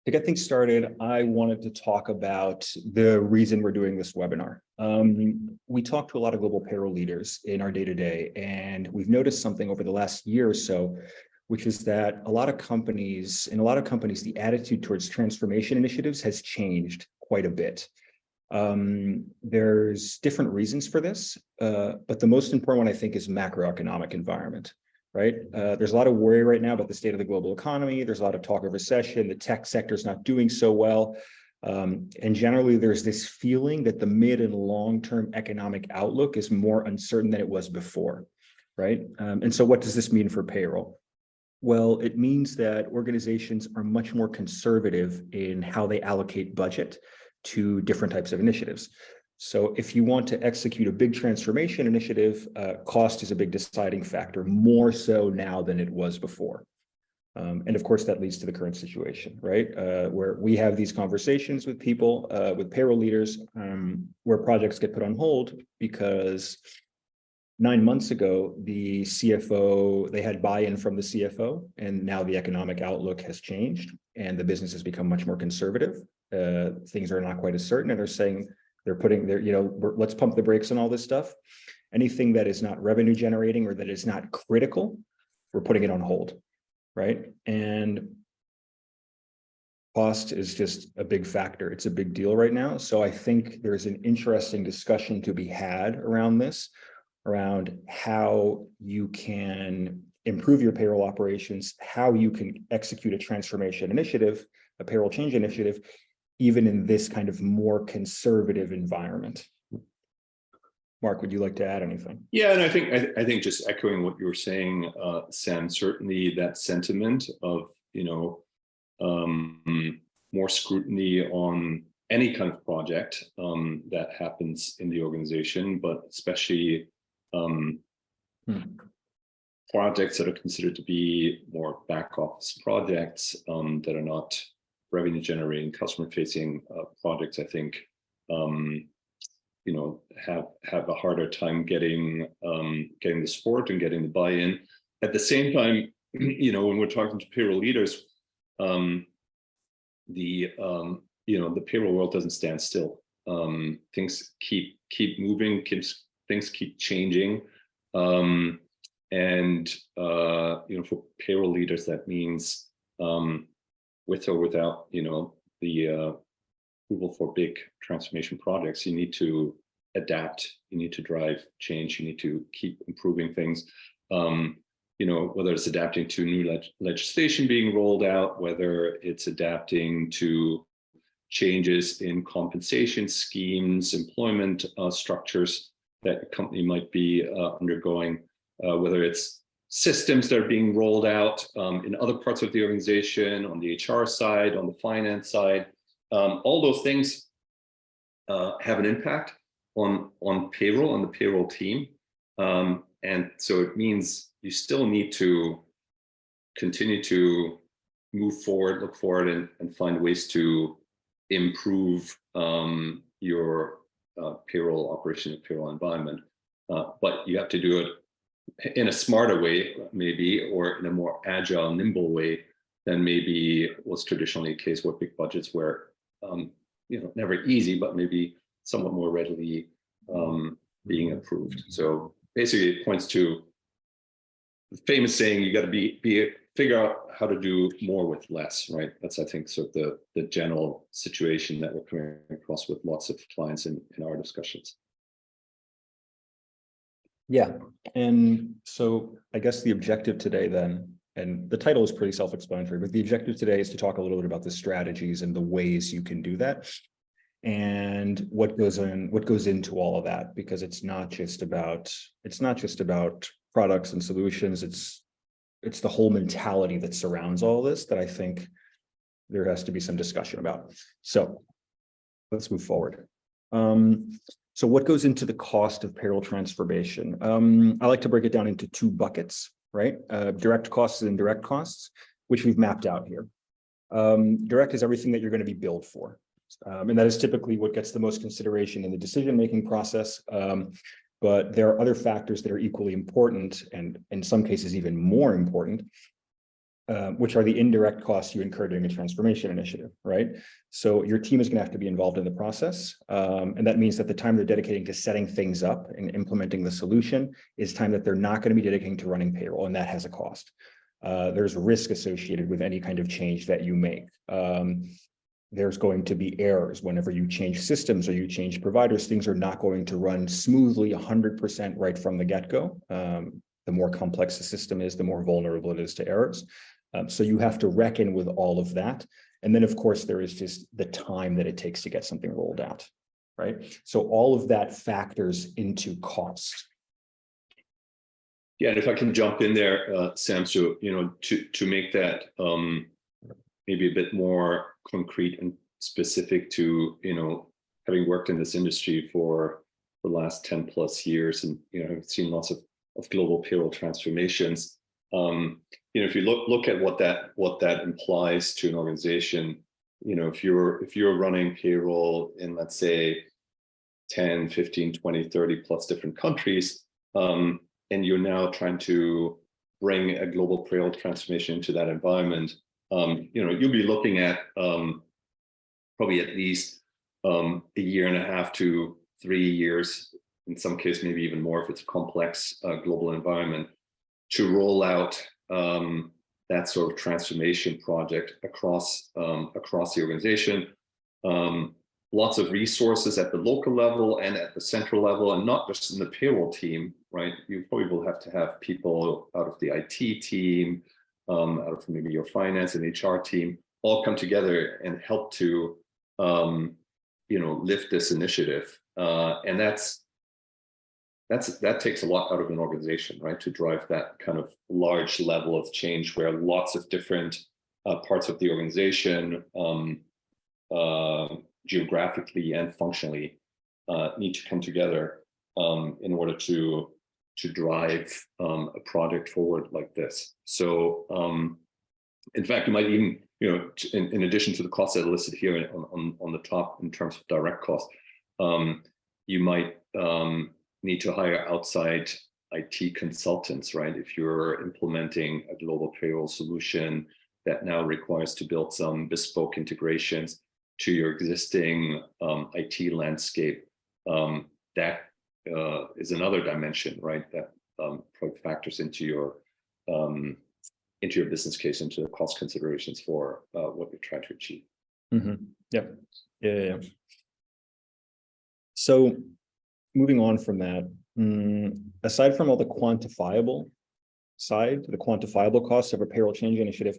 To get things started, I wanted to talk about the reason we're doing this webinar. We talk to a lot of global payroll leaders in our day-to-day, and we've noticed something over the last year or so, which is that in a lot of companies, the attitude towards transformation initiatives has changed quite a bit. There's different reasons for this, but the most important one, I think, is macroeconomic environment. Right? There's a lot of worry right now about the state of the global economy. There's a lot of talk of recession. The tech sector is not doing so well. And generally, there's this feeling that the mid and long-term economic outlook is more uncertain than it was before, right? And so what does this mean for payroll? Well, it means that organizations are much more conservative in how they allocate budget to different types of initiatives. So if you want to execute a big transformation initiative, cost is a big deciding factor, more so now than it was before. And of course, that leads to the current situation, right? Where we have these conversations with people, with payroll leaders, where projects get put on hold because 9 months ago, the CFO, they had buy-in from the CFO, and now the economic outlook has changed and the business has become much more conservative. Things are not quite as certain, and they're saying, let's pump the brakes on all this stuff. Anything that is not revenue generating or that is not critical, we're putting it on hold, right? And cost is just a big factor. It's a big deal right now. So I think there's an interesting discussion to be had around this, around how you can improve your payroll operations, how you can execute a transformation initiative, a payroll change initiative, even in this kind of more conservative environment. Mark, would you like to add anything? Yeah, and I think just echoing what you were saying, Sam, certainly that sentiment of more scrutiny on any kind of project that happens in the organization, but especially projects that are considered to be more back office projects that are not revenue generating, customer facing projects, I think, have a harder time getting the support and getting the buy-in. At the same time, when we're talking to payroll leaders, the payroll world doesn't stand still. Things keep moving, things keep changing, and for payroll leaders, that means with or without, the approval for big transformation projects, you need to adapt, you need to drive change, you need to keep improving things. Whether it's adapting to new legislation being rolled out, whether it's adapting to changes in compensation schemes, employment structures that a company might be undergoing, whether it's systems that are being rolled out in other parts of the organization, on the HR side, on the finance side. All those things have an impact on payroll and the payroll team. And so it means you still need to continue to move forward, look forward, and find ways to improve your payroll operation and payroll environment. But you have to do it in a smarter way, maybe, or in a more agile, nimble way than maybe was traditionally the case with big budgets where, never easy, but maybe somewhat more readily being approved. So basically it points to the famous saying, you got to figure out how to do more with less, right? That's, I think, sort of the general situation that we're coming across with lots of clients in our discussions. Yeah, and so I guess the objective today then, and the title is pretty self-explanatory, but the objective today is to talk a little bit about the strategies and the ways you can do that, and what goes into all of that, because it's not just about products and solutions. It's the whole mentality that surrounds all this that I think there has to be some discussion about. So let's move forward. So what goes into the cost of payroll transformation? I like to break it down into two buckets, right? Direct costs and indirect costs, which we've mapped out here. Direct is everything that you're going to be billed for. And that is typically what gets the most consideration in the decision-making process. But there are other factors that are equally important, and in some cases even more important, which are the indirect costs you incur during a transformation initiative, right? So your team is going to have to be involved in the process. And that means that the time they're dedicating to setting things up and implementing the solution is time that they're not going to be dedicating to running payroll, and that has a cost. There's risk associated with any kind of change that you make. There's going to be errors whenever you change systems or you change providers. Things are not going to run smoothly 100% right from the get-go. The more complex the system is, the more vulnerable it is to errors. So you have to reckon with all of that. And then, of course, there is just the time that it takes to get something rolled out, right? So all of that factors into cost. Yeah, and if I can jump in there, Sam, so, to make that maybe a bit more concrete and specific to, having worked in this industry for the last 10 plus years, and, I've seen lots of global payroll transformations. If you look at what that implies to an organization, if you're running payroll in, let's say, 10, 15, 20, 30 plus different countries, and you're now trying to bring a global payroll transformation into that environment, you'll be looking at probably at least a year and a half to 3 years, in some cases maybe even more if it's a complex global environment, to roll out that sort of transformation project across the organization. Lots of resources at the local level and at the central level, and not just in the payroll team, right? You probably will have to have people out of the IT team, out of maybe your finance and HR team, all come together and help to, lift this initiative. And that takes a lot out of an organization, right? To drive that kind of large level of change where lots of different parts of the organization, geographically and functionally, need to come together in order to drive a project forward like this. So, in fact, you might even, in addition to the costs that are listed here on the top in terms of direct costs, you might need to hire outside IT consultants, right? If you're implementing a global payroll solution that now requires to build some bespoke integrations to your existing IT landscape, that is another dimension, right? That probably factors into your business case, into the cost considerations for what you're trying to achieve. Mm-hmm. Yeah. So moving on from that, aside from all the quantifiable side, the quantifiable costs of a payroll change initiative,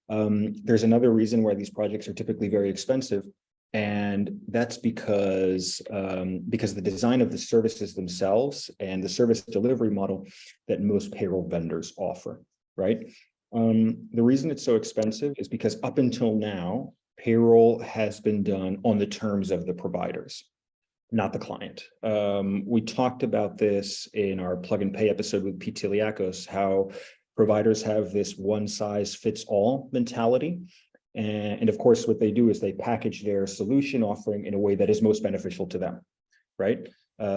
there's another reason why these projects are typically very expensive, and that's because the design of the services themselves and the service delivery model that most payroll vendors offer, right? The reason it's so expensive is because up until now, payroll has been done on the terms of the providers, not the client. We talked about this in our plug and pay episode with Pete Tiliakos, how providers have this one size fits all mentality. And of course, what they do is they package their solution offering in a way that is most beneficial to them, right?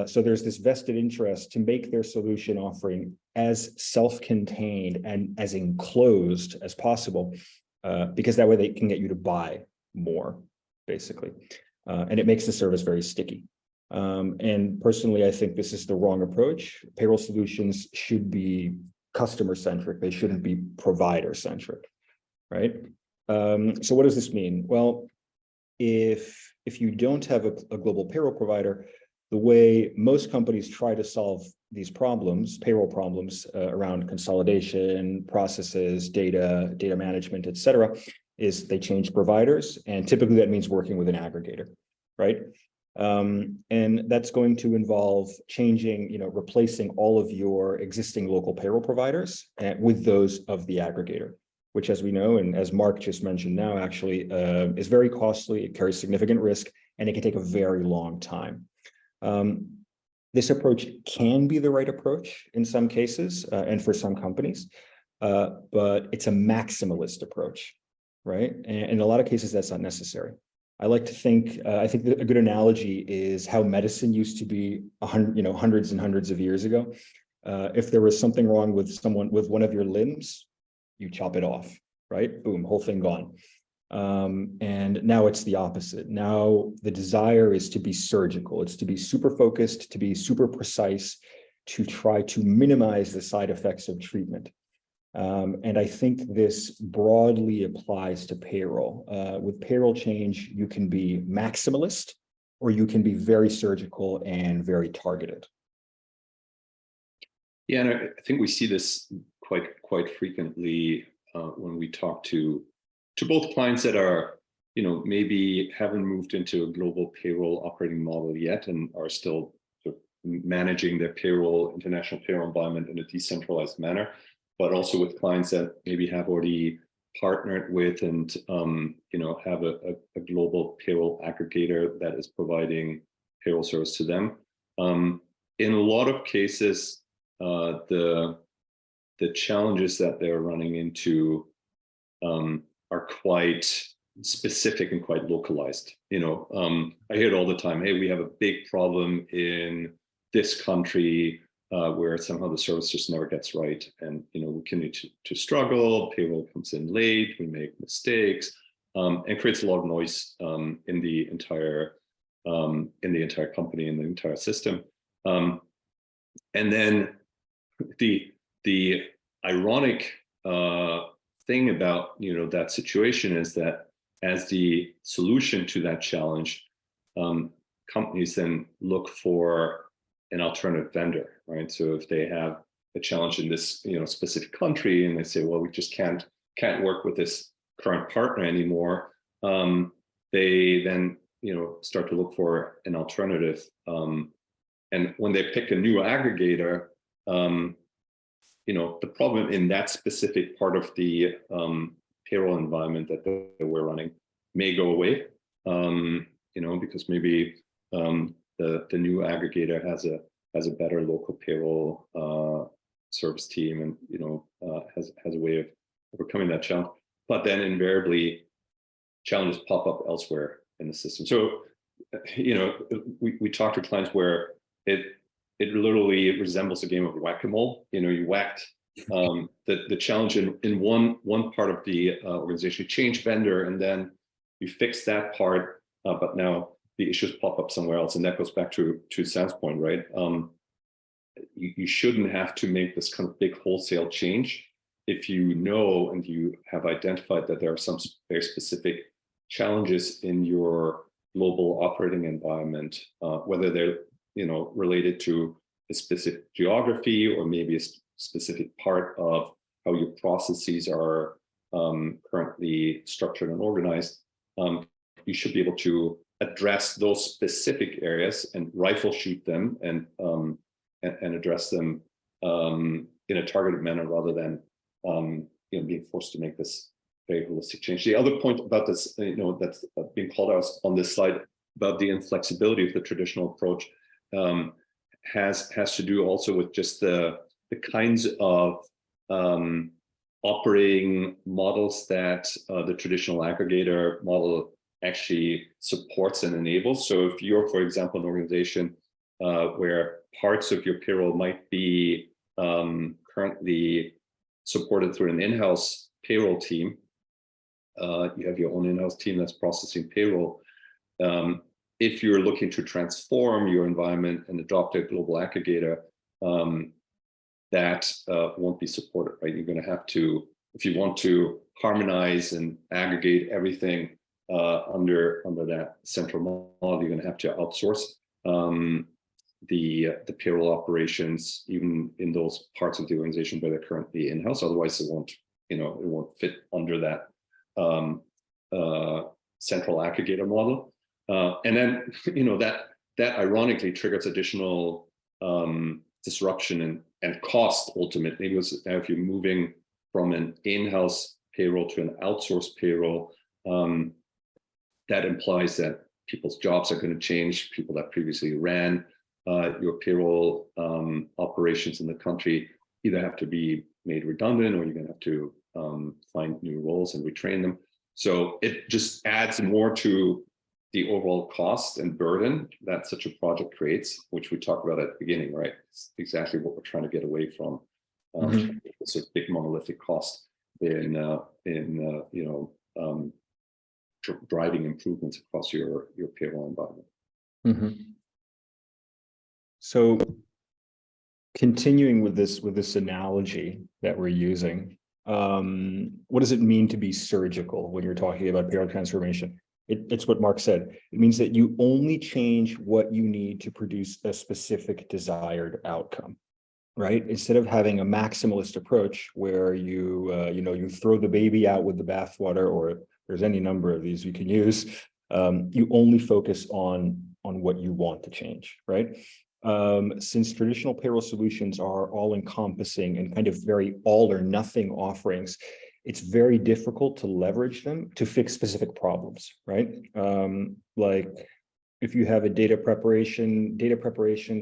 So there's this vested interest to make their solution offering as self-contained and as enclosed as possible, because that way they can get you to buy more, basically. And it makes the service very sticky. And personally, I think this is the wrong approach. Payroll solutions should be customer-centric. They shouldn't be provider-centric, right? So what does this mean? Well, if you don't have a global payroll provider, the way most companies try to solve these problems, payroll problems around consolidation, processes, data management, et cetera, is they change providers. And typically that means working with an aggregator, right? And that's going to involve changing, replacing all of your existing local payroll providers with those of the aggregator, which, as we know, and as Mark just mentioned now, actually is very costly. It carries significant risk, and it can take a very long time. This approach can be the right approach in some cases and for some companies, but it's a maximalist approach, right? And in a lot of cases, that's not necessary. I like to think, I think a good analogy is how medicine used to be hundreds and hundreds of years ago. If there was something wrong with one of your limbs, you chop it off, right? Boom, whole thing gone. And now it's the opposite. Now the desire is to be surgical. It's to be super focused, to be super precise, to try to minimize the side effects of treatment. And I think this broadly applies to payroll. With payroll change, you can be maximalist, or you can be very surgical and very targeted. Yeah, and I think we see this quite frequently when we talk to both clients that are, maybe haven't moved into a global payroll operating model yet and are still sort of managing their international payroll environment in a decentralized manner, but also with clients that maybe have already partnered with and have a global payroll aggregator that is providing payroll service to them. In a lot of cases, the challenges that they're running into are quite specific and quite localized. I hear it all the time. Hey, we have a big problem in this country where somehow the service just never gets right, and we continue to struggle. Payroll comes in late. We make mistakes, and creates a lot of noise in the entire company, in the entire system. And then the ironic thing about that situation is that as the solution to that challenge, companies then look for an alternative vendor, right? So if they have a challenge in this specific country and they say, well, we just can't work with this current partner anymore, they then start to look for an alternative. And when they pick a new aggregator, the problem in that specific part of the payroll environment that we're running may go away, because maybe the new aggregator has a better local payroll service team and has a way of overcoming that challenge. But then invariably, challenges pop up elsewhere in the system. So we talk to clients where it literally resembles a game of whack-a-mole. You whacked the challenge in one part of the organization, you change vendor, and then you fix that part, but now the issues pop up somewhere else. And that goes back to Sam's point, right? You shouldn't have to make this kind of big wholesale change if you know and you have identified that there are some very specific challenges in your global operating environment, whether they're related to a specific geography or maybe a specific part of how your processes are currently structured and organized. You should be able to address those specific areas and rifle shoot them and address them in a targeted manner rather than being forced to make this very holistic change. The other point about this, that's being called out on this slide about the inflexibility of the traditional approach has to do also with just the kinds of operating models that the traditional aggregator model actually supports and enables. So if you're, for example, an organization where parts of your payroll might be currently supported through an in-house payroll team, you have your own in-house team that's processing payroll. If you're looking to transform your environment and adopt a global aggregator, that won't be supported, right? You're going to have to, if you want to harmonize and aggregate everything under that central model, you're going to have to outsource the payroll operations, even in those parts of the organization where they're currently in-house. Otherwise, it won't fit under that central aggregator model. And then that ironically triggers additional disruption and cost ultimately, because now if you're moving from an in-house payroll to an outsourced payroll, that implies that people's jobs are going to change. People that previously ran your payroll operations in the country either have to be made redundant, or you're going to have to find new roles and retrain them. So it just adds more to the overall cost and burden that such a project creates, which we talked about at the beginning, right? It's exactly what we're trying to get away from. This big monolithic cost in in driving improvements across your payroll environment. Mm-hmm. So continuing with this analogy that we're using, what does it mean to be surgical when you're talking about payroll transformation? It's what Mark said. It means that you only change what you need to produce a specific desired outcome, right? Instead of having a maximalist approach where you throw the baby out with the bathwater, or there's any number of these you can use, you only focus on what you want to change, right? Since traditional payroll solutions are all encompassing and kind of very all or nothing offerings, it's very difficult to leverage them to fix specific problems, right? Like if you have a data preparation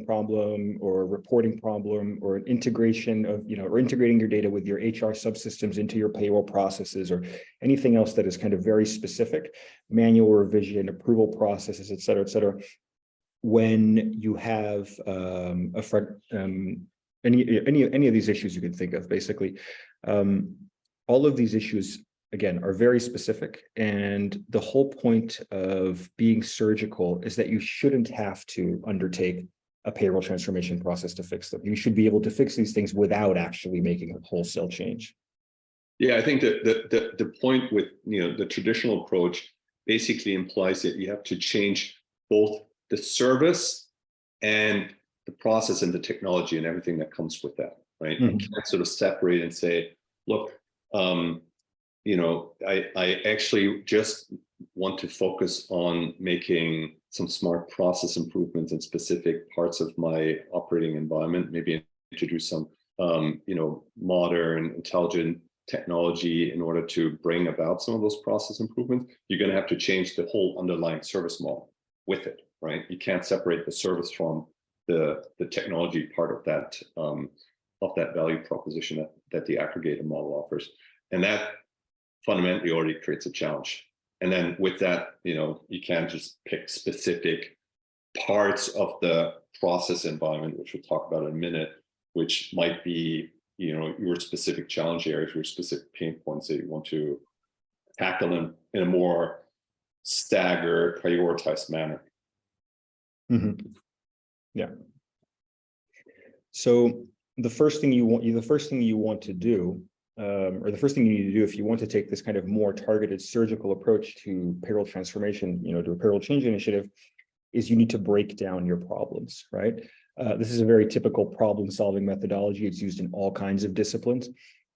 problem or a reporting problem or an integration of, or integrating your data with your HR subsystems into your payroll processes or anything else that is kind of very specific, manual revision, approval processes, et cetera, when you have any of these issues you can think of, basically, all of these issues, again, are very specific. And the whole point of being surgical is that you shouldn't have to undertake a payroll transformation process to fix them. You should be able to fix these things without actually making a wholesale change. Yeah, I think that the point with the traditional approach basically implies that you have to change both the service and the process and the technology and everything that comes with that, right? Mm-hmm. You can't sort of separate and say, look, I actually just want to focus on making some smart process improvements in specific parts of my operating environment, maybe introduce some, modern, intelligent technology in order to bring about some of those process improvements. You're going to have to change the whole underlying service model with it, right? You can't separate the service from the technology part of that value proposition that the aggregator model offers. And that fundamentally already creates a challenge. And then with that, you can't just pick specific parts of the process environment, which we'll talk about in a minute, which might be, your specific challenge areas, your specific pain points that you want to tackle in a more staggered, prioritized manner. Mm-hmm. Yeah. So the first thing you want to do, or the first thing you need to do if you want to take this kind of more targeted surgical approach to payroll transformation, to a payroll change initiative, is you need to break down your problems, right? This is a very typical problem-solving methodology. It's used in all kinds of disciplines,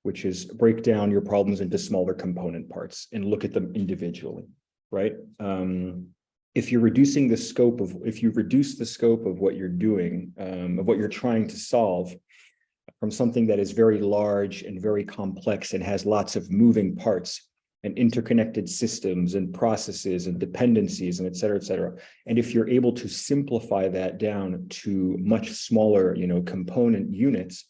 which is break down your problems into smaller component parts and look at them individually, right? If you reduce the scope of what you're doing, of what you're trying to solve, from something that is very large and very complex and has lots of moving parts and interconnected systems and processes and dependencies and et cetera, and if you're able to simplify that down to much smaller, component units,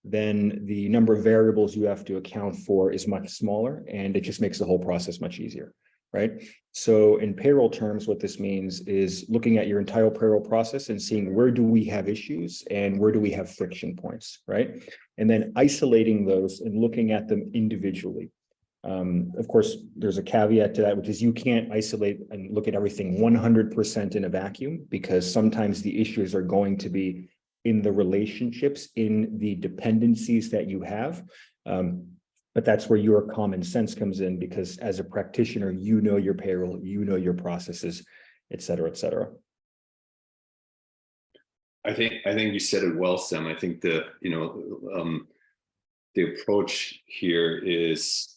then the number of variables you have to account for is much smaller, and it just makes the whole process much easier, right? So in payroll terms, what this means is looking at your entire payroll process and seeing where do we have issues and where do we have friction points, right? And then isolating those and looking at them individually. Of course, there's a caveat to that, which is you can't isolate and look at everything 100% in a vacuum, because sometimes the issues are going to be in the relationships, in the dependencies that you have. But that's where your common sense comes in, because as a practitioner, your payroll, your processes, et cetera, et cetera. I think you said it well, Sam. I think the approach here is,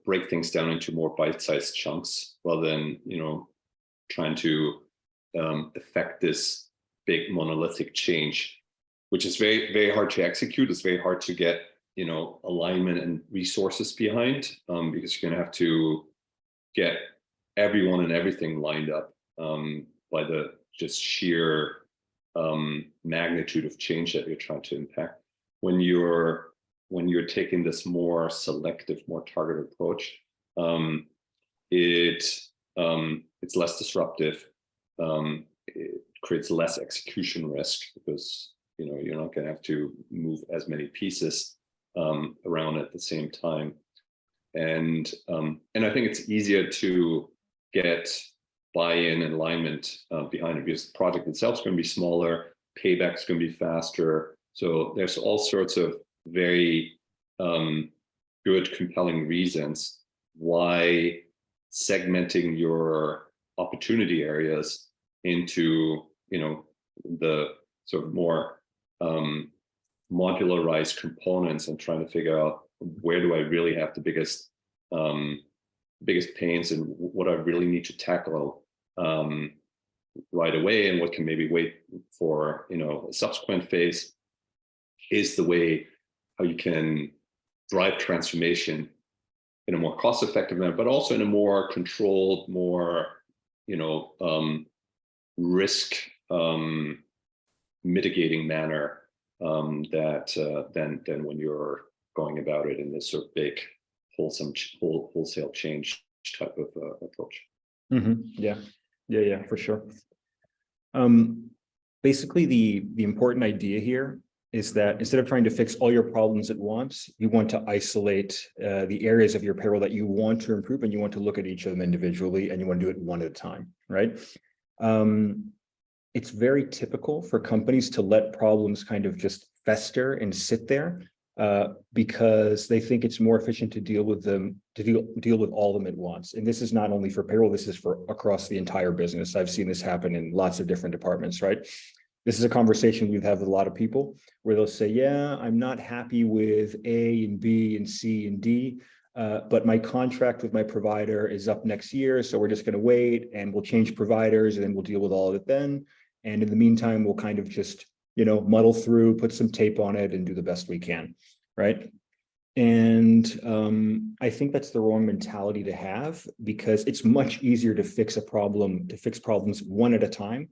break things down into more bite-sized chunks rather than, trying to affect this big monolithic change, which is very, very hard to execute. It's very hard to get, alignment and resources behind, because you're going to have to get everyone and everything lined up by the just sheer magnitude of change that you're trying to impact. When you're taking this more selective, more targeted approach, it's less disruptive. It creates less execution risk because you're not going to have to move as many pieces around at the same time. And I think it's easier to get buy-in and alignment behind it, because the project itself is going to be smaller, payback's going to be faster. So there's all sorts of very good, compelling reasons why segmenting your opportunity areas into, the sort of more modularized components, and trying to figure out where do I really have the biggest pains, and what I really need to tackle right away, and what can maybe wait for a subsequent phase, is the way how you can drive transformation in a more cost-effective manner, but also in a more controlled, more risk mitigating manner than when you're going about it in this sort of big wholesale change type of approach. Yeah, for sure. Basically, the important idea here is that instead of trying to fix all your problems at once, you want to isolate the areas of your payroll that you want to improve, and you want to look at each of them individually, and you want to do it one at a time, right? It's very typical for companies to let problems kind of just fester and sit there because they think it's more efficient to deal with them, to deal with all of them at once. And this is not only for payroll, this is for across the entire business. I've seen this happen in lots of different departments, right? This is a conversation we've had with a lot of people where they'll say, yeah, I'm not happy with A and B and C and D, but my contract with my provider is up next year. So we're just going to wait, and we'll change providers, and then we'll deal with all of it then. And in the meantime, we'll kind of just, muddle through, put some tape on it, and do the best we can, right? And I think that's the wrong mentality to have, because it's much easier to fix problems one at a time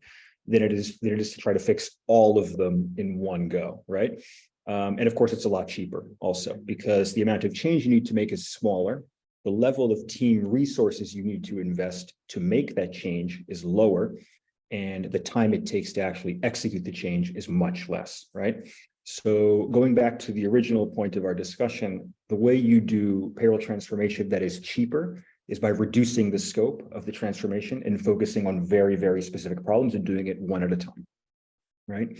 than it is to try to fix all of them in one go, right? And of course, it's a lot cheaper also, because the amount of change you need to make is smaller. The level of team resources you need to invest to make that change is lower, and the time it takes to actually execute the change is much less, right? So going back to the original point of our discussion, the way you do payroll transformation that is cheaper is by reducing the scope of the transformation and focusing on very, very specific problems and doing it one at a time, right?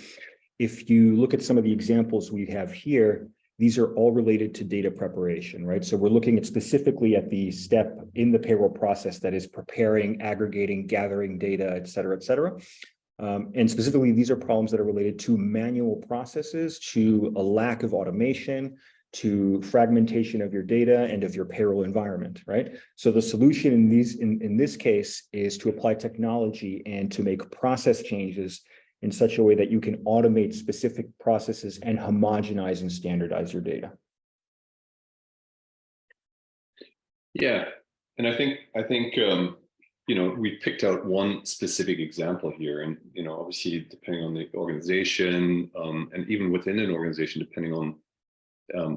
If you look at some of the examples we have here, these are all related to data preparation, right? So we're looking at specifically at the step in the payroll process that is preparing, aggregating, gathering data, et cetera, et cetera. And specifically, these are problems that are related to manual processes, to a lack of automation, to fragmentation of your data and of your payroll environment, right? So the solution in this case is to apply technology and to make process changes in such a way that you can automate specific processes and homogenize and standardize your data. Yeah, and I think we picked out one specific example here, and obviously depending on the organization, and even within an organization, depending on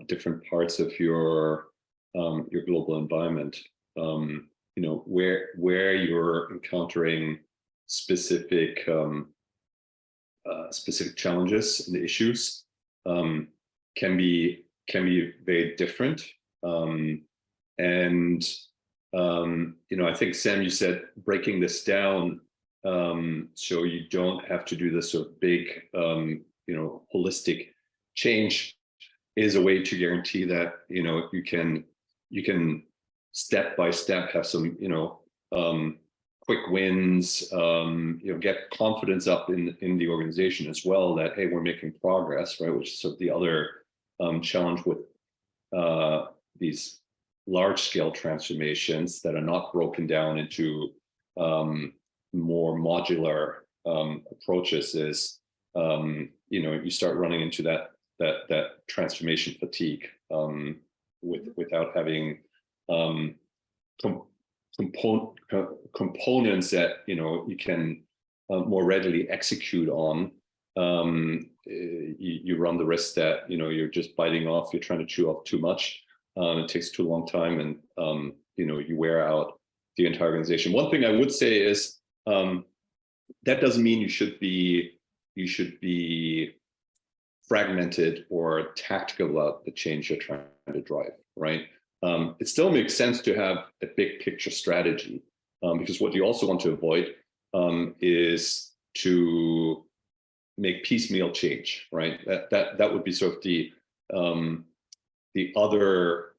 different parts of your global environment, where you're encountering specific challenges and issues can be very different. I think, Sam, you said breaking this down so you don't have to do this sort of big, holistic change is a way to guarantee that, you can step by step have some, quick wins, get confidence up in the organization as well, that, hey, we're making progress, right? Which is sort of the other challenge with these large-scale transformations that are not broken down into more modular approaches is, you start running into that transformation fatigue without having components that you can more readily execute on. You run the risk that you're just biting off, you're trying to chew off too much. It takes too long time, and you wear out the entire organization. One thing I would say is that doesn't mean you should be fragmented or tactical about the change you're trying to drive, right? it still makes sense to have a big picture strategy, because what you also want to avoid is to make piecemeal change, right? That would be sort of the other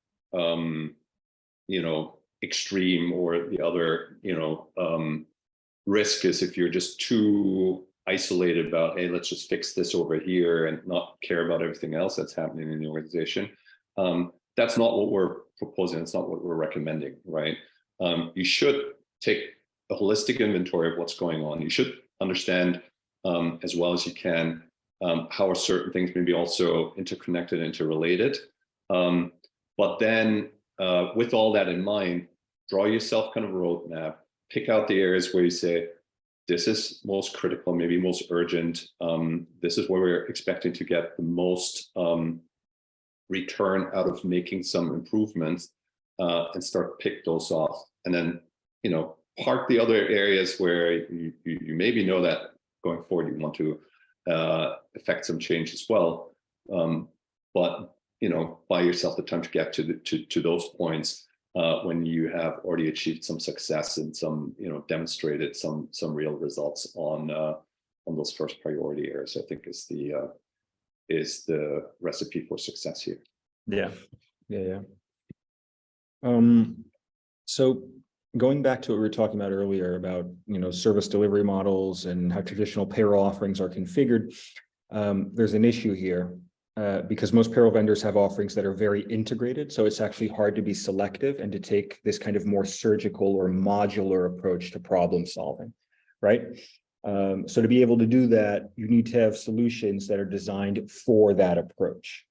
extreme, or the other risk is if you're just too isolated about, hey, let's just fix this over here and not care about everything else that's happening in the organization. That's not what we're proposing. It's not what we're recommending, right? You should take a holistic inventory of what's going on. You should understand as well as you can how are certain things maybe also interconnected, interrelated. But then with all that in mind, draw yourself kind of a roadmap, pick out the areas where you say, this is most critical, maybe most urgent. This is where we're expecting to get the most return out of making some improvements, and start pick those off. And then, park the other areas where you maybe know that going forward you want to affect some change as well. But buy yourself the time to get to those points when you have already achieved some success and some demonstrated some real results on those first priority areas. I think is the recipe for success here. Yeah. So going back to what we were talking about earlier about service delivery models and how traditional payroll offerings are configured, there's an issue here. Because most payroll vendors have offerings that are very integrated. So it's actually hard to be selective and to take this kind of more surgical or modular approach to problem solving, right? So to be able to do that, you need to have solutions that are designed for that approach.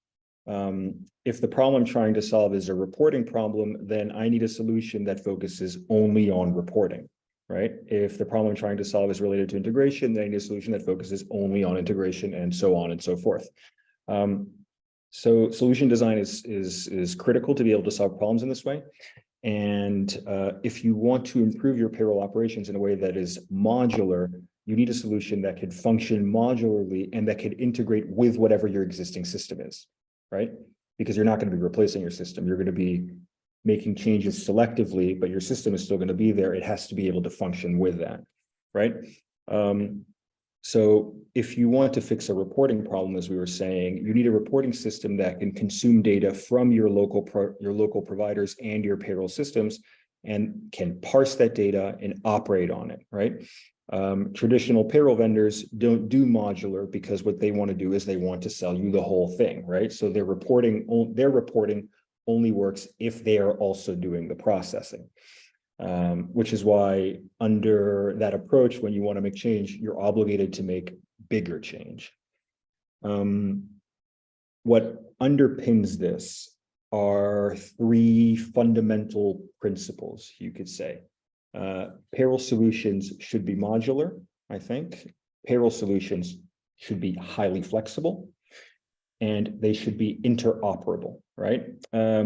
If the problem I'm trying to solve is a reporting problem, then I need a solution that focuses only on reporting, right? If the problem I'm trying to solve is related to integration, then I need a solution that focuses only on integration, and so on and so forth. So solution design is critical to be able to solve problems in this way. And if you want to improve your payroll operations in a way that is modular, you need a solution that could function modularly and that could integrate with whatever your existing system is, right? Because you're not going to be replacing your system. You're going to be making changes selectively, but your system is still going to be there. It has to be able to function with that, right? So if you want to fix a reporting problem, as we were saying, you need a reporting system that can consume data from your local providers and your payroll systems and can parse that data and operate on it, right? Traditional payroll vendors don't do modular because what they want to do is they want to sell you the whole thing, right? So their reporting only works if they are also doing the processing. Which is why under that approach, when you want to make change, you're obligated to make bigger change. What underpins this are three fundamental principles, you could say. Payroll solutions should be modular, I think. Payroll solutions should be highly flexible, and they should be interoperable, right?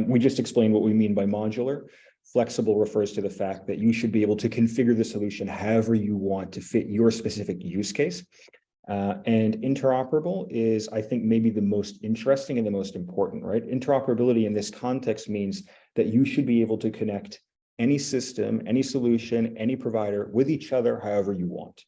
We just explained what we mean by modular. Flexible refers to the fact that you should be able to configure the solution however you want to fit your specific use case. And interoperable is, I think, maybe the most interesting and the most important, right? Interoperability in this context means that you should be able to connect any system, any solution, any provider with each other however you want,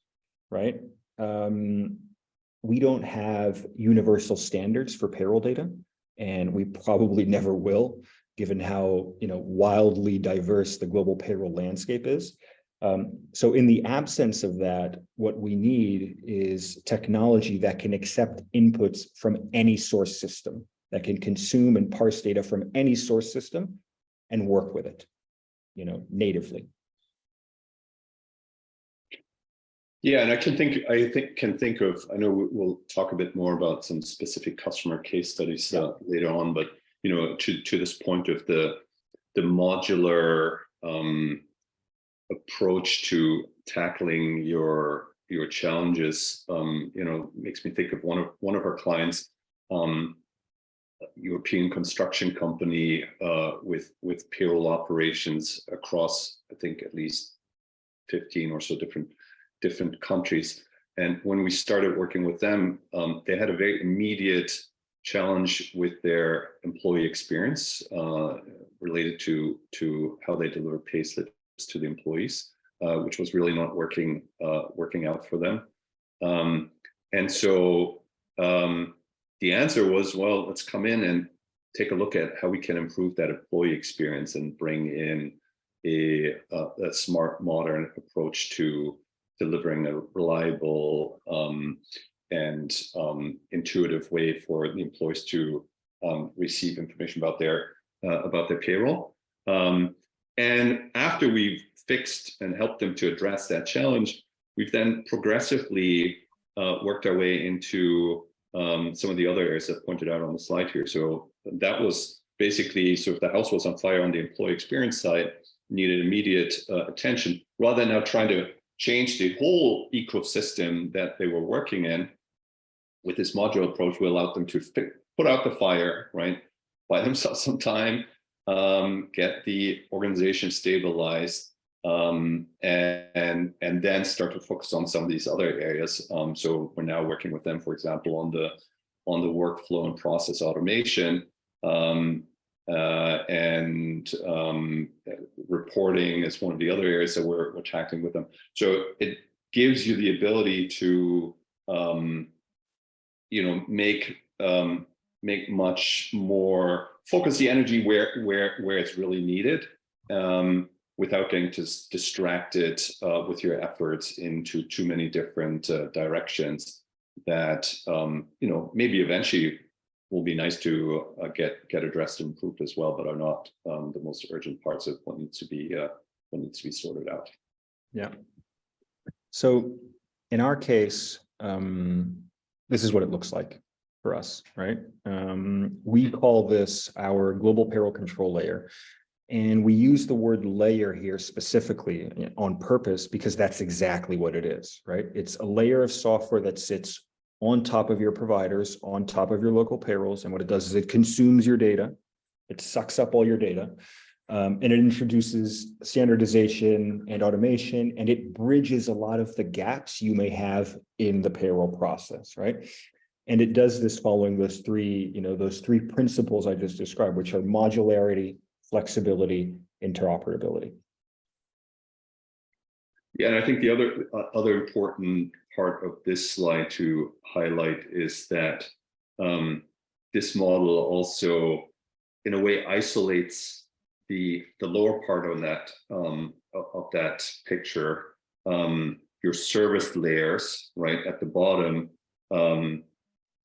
right? We don't have universal standards for payroll data, and we probably never will, given how wildly diverse the global payroll landscape is. So in the absence of that, what we need is technology that can accept inputs from any source system, that can consume and parse data from any source system and work with it, natively. Yeah, and I can think of, I know we'll talk a bit more about some specific customer case studies later on, but to this point of the modular approach to tackling your challenges, makes me think of one of our clients, European construction company with payroll operations across, I think, at least 15 or so different countries. And when we started working with them, they had a very immediate challenge with their employee experience related to how they deliver pay slips to the employees, which was really not working out for them. And so the answer was, well, let's come in and take a look at how we can improve that employee experience and bring in a smart, modern approach to delivering a reliable and intuitive way for the employees to receive information about their payroll. And after we've fixed and helped them to address that challenge, we've then progressively worked our way into some of the other areas that pointed out on the slide here. So that was basically, so if the house was on fire on the employee experience side, needed immediate attention, rather than now trying to change the whole ecosystem that they were working in. With this modular approach, we allowed them to put out the fire, right? Buy themselves some time, get the organization stabilized, and then start to focus on some of these other areas. So we're now working with them, for example, on the workflow and process automation, and reporting is one of the other areas that we're tackling with them. So it gives you the ability to make much more, focus the energy where it's really needed, without getting distracted with your efforts into too many different directions that maybe eventually will be nice to get addressed and improved as well, but are not the most urgent parts of what needs to be sorted out. Yeah. So in our case, this is what it looks like for us, right? We call this our Global Payroll Control Layer. And we use the word layer here specifically on purpose because that's exactly what it is, right? It's a layer of software that sits on top of your providers, on top of your local payrolls. And what it does is it consumes your data. It sucks up all your data. And it introduces standardization and automation, and it bridges a lot of the gaps you may have in the payroll process, right? And it does this following those three principles I just described, which are modularity, flexibility, interoperability. Yeah, and I think the other important part of this slide to highlight is that this model also, in a way, isolates the lower part of that picture, your service layers, right at the bottom,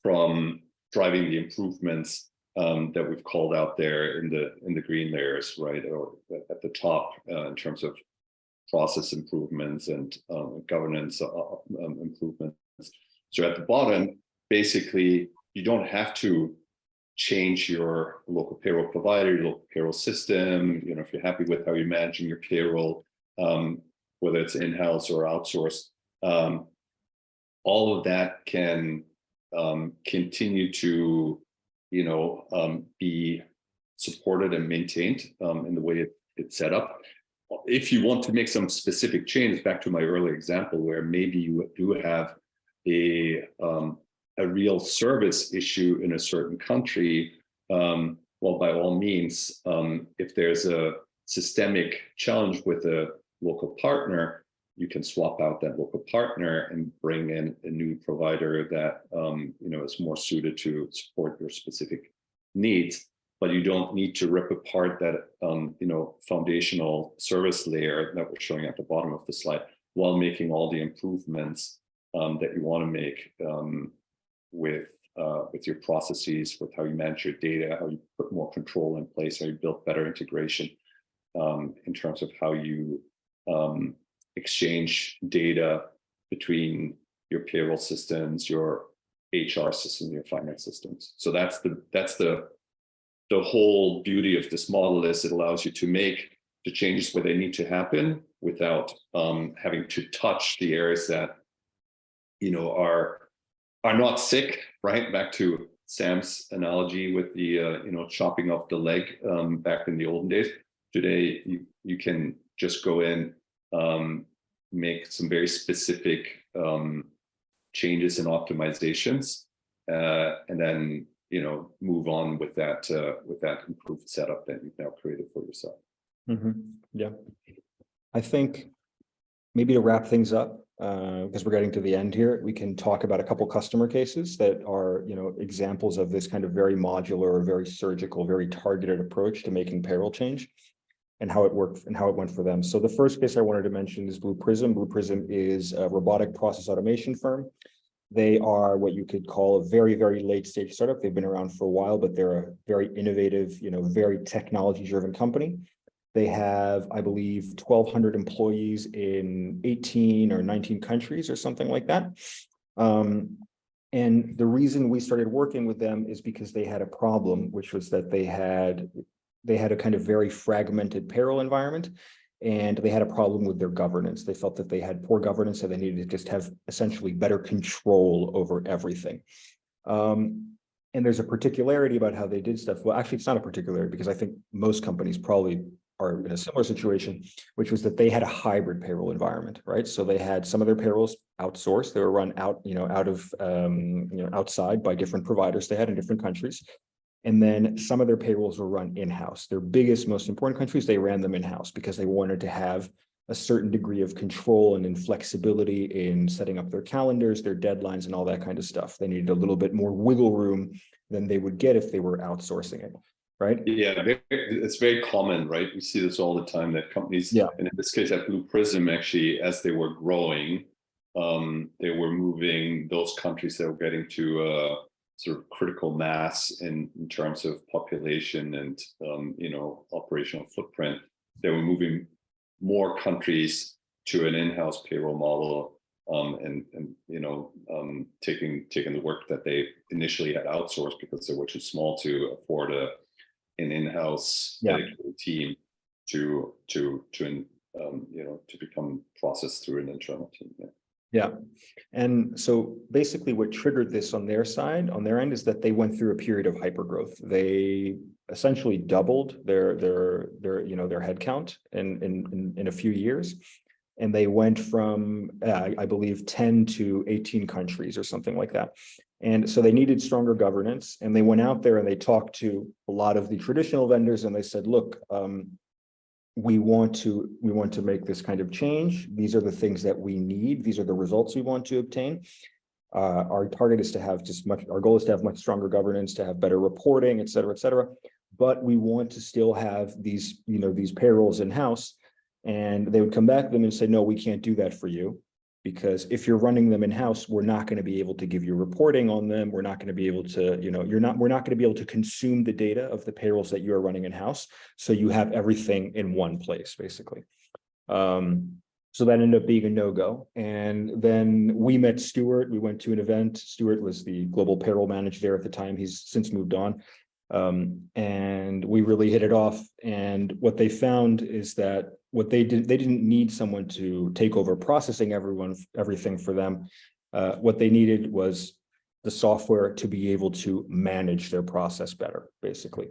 from driving the improvements that we've called out there in the green layers, right, or at the top in terms of process improvements and governance improvements. So at the bottom, basically, you don't have to change your local payroll provider, your local payroll system. If you're happy with how you're managing your payroll, whether it's in-house or outsourced, all of that can continue to be supported and maintained in the way it's set up. If you want to make some specific changes, back to my earlier example, where maybe you do have a real service issue in a certain country, well, by all means, if there's a systemic challenge with a local partner, you can swap out that local partner and bring in a new provider that is more suited to support your specific needs. But you don't need to rip apart that foundational service layer that we're showing at the bottom of the slide, while making all the improvements that you want to make with your processes, with how you manage your data, how you put more control in place, how you build better integration in terms of how you exchange data between your payroll systems, your HR systems, your finance systems. So that's the whole beauty of this model is it allows you to make the changes where they need to happen without having to touch the areas that are not sick, right? Back to Sam's analogy with the chopping off the leg back in the olden days. Today you can just go in, make some very specific changes and optimizations, and then move on with that improved setup that you've now created for yourself. Yeah, I think maybe to wrap things up, because we're getting to the end here, we can talk about a couple customer cases that are, examples of this kind of very modular, very surgical, very targeted approach to making payroll change, and how it worked and how it went for them. So the first case I wanted to mention is Blue Prism. Blue Prism is a robotic process automation firm. They are what you could call a very, very late stage startup. They've been around for a while, but they're a very innovative, very technology driven company. They have, I believe, 1,200 employees in 18 or 19 countries or something like that. And the reason we started working with them is because they had a problem, which was that they had a kind of very fragmented payroll environment, and they had a problem with their governance. They felt that they had poor governance, so they needed to just have essentially better control over everything. And there's a particularity about how they did stuff. Well, actually, it's not a particularity, because I think most companies probably are in a similar situation, which was that they had a hybrid payroll environment, right? So they had some of their payrolls outsourced. They were run out, outside by different providers they had in different countries. And then some of their payrolls were run in-house. Their biggest, most important countries, they ran them in-house because they wanted to have a certain degree of control and flexibility in setting up their calendars, their deadlines, and all that kind of stuff. They needed a little bit more wiggle room than they would get if they were outsourcing it, right? Yeah, it's very common, right? We see this all the time, that companies, and in this case at Blue Prism, actually, as they were growing, they were moving those countries that were getting to sort of critical mass in terms of population and operational footprint. They were moving more countries to an in-house payroll model, and taking the work that they initially had outsourced because they were too small to afford an in-house dedicated team to become processed through an internal team. Yeah. And so basically what triggered this on their end, is that they went through a period of hypergrowth. They essentially doubled their headcount in a few years. And they went from, I believe, 10 to 18 countries or something like that. And so they needed stronger governance, and they went out there and they talked to a lot of the traditional vendors, and they said, look, we want to make this kind of change. These are the things that we need. These are the results we want to obtain. Our target is to have our goal is to have much stronger governance, to have better reporting, et cetera, et cetera. But we want to still have these payrolls in-house. And they would come back to them and say, no, we can't do that for you, because if you're running them in-house, we're not going to be able to give you reporting on them. We're not going to be able to, we're not going to be able to consume the data of the payrolls that you're running in-house. So you have everything in one place, basically. So that ended up being a no-go. And then we met Stuart. We went to an event. Stuart was the global payroll manager there at the time. He's since moved on. And we really hit it off. And what they found is that what they didn't need someone to take over processing everything for them. What they needed was the software to be able to manage their process better, basically.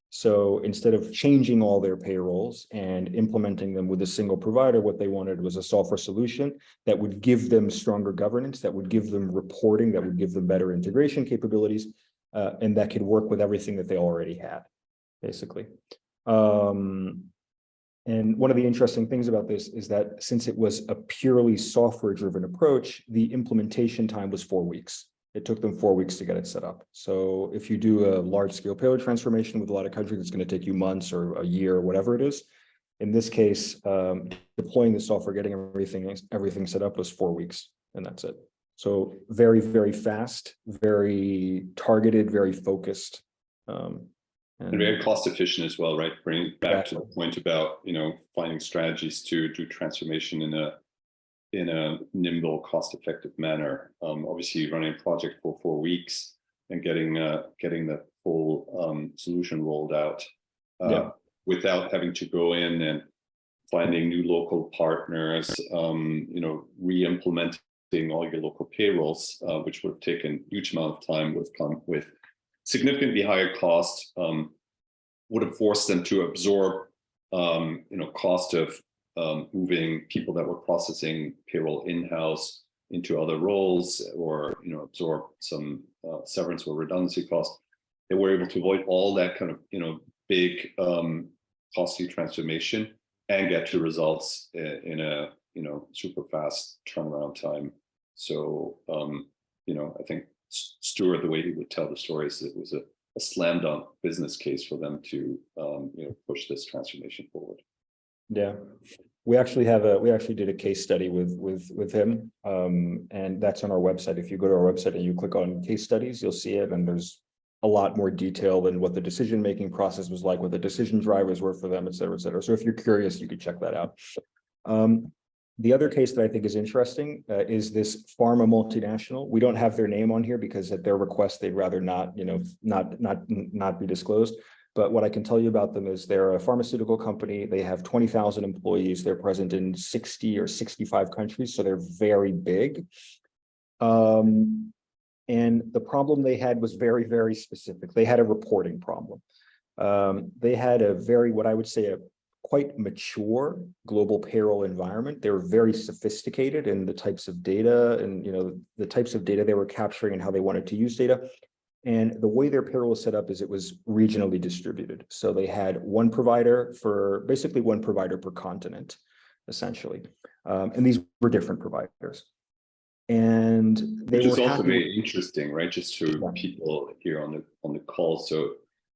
So instead of changing all their payrolls and implementing them with a single provider, what they wanted was a software solution that would give them stronger governance, that would give them reporting, that would give them better integration capabilities, and that could work with everything that they already had, basically. And one of the interesting things about this is that since it was a purely software-driven approach, the implementation time was 4 weeks. It took them 4 weeks to get it set up. So if you do a large-scale payroll transformation with a lot of countries, it's going to take you months or a year or whatever it is. In this case, deploying the software, getting everything set up was 4 weeks, and that's it. So very, very fast, very targeted, very focused. And very cost efficient as well, right? Bringing it back to the point about, finding strategies to do transformation in a nimble, cost-effective manner. Obviously, running a project for 4 weeks and getting the full solution rolled out without having to go in and finding new local partners, re-implementing all your local payrolls, which would have taken a huge amount of time, would have come with significantly higher cost, would have forced them to absorb, cost of moving people that were processing payroll in-house into other roles, or absorb some severance or redundancy costs. they were able to avoid all that kind of, big costly transformation and get to results in a, super fast turnaround time. So, I think Stuart, the way he would tell the story is it was a slam dunk business case for them to, push this transformation forward. Yeah, we actually did a case study with him, and that's on our website. If you go to our website and you click on case studies, you'll see it, and there's a lot more detail than what the decision-making process was like, what the decision drivers were for them, et cetera, et cetera. So if you're curious, you could check that out. The other case that I think is interesting is this pharma multinational. We don't have their name on here because at their request, they'd rather not be disclosed. But what I can tell you about them is they're a pharmaceutical company. They have 20,000 employees. They're present in 60 or 65 countries, so they're very big. And the problem they had was very, very specific. They had a reporting problem. They had what I would say, a quite mature global payroll environment. They were very sophisticated in the types of data and, the types of data they were capturing and how they wanted to use data. And the way their payroll was set up is it was regionally distributed. So they had one provider per continent, essentially. And these were different providers. And they Which is were also happy very interesting, right? Just to people here on the call. So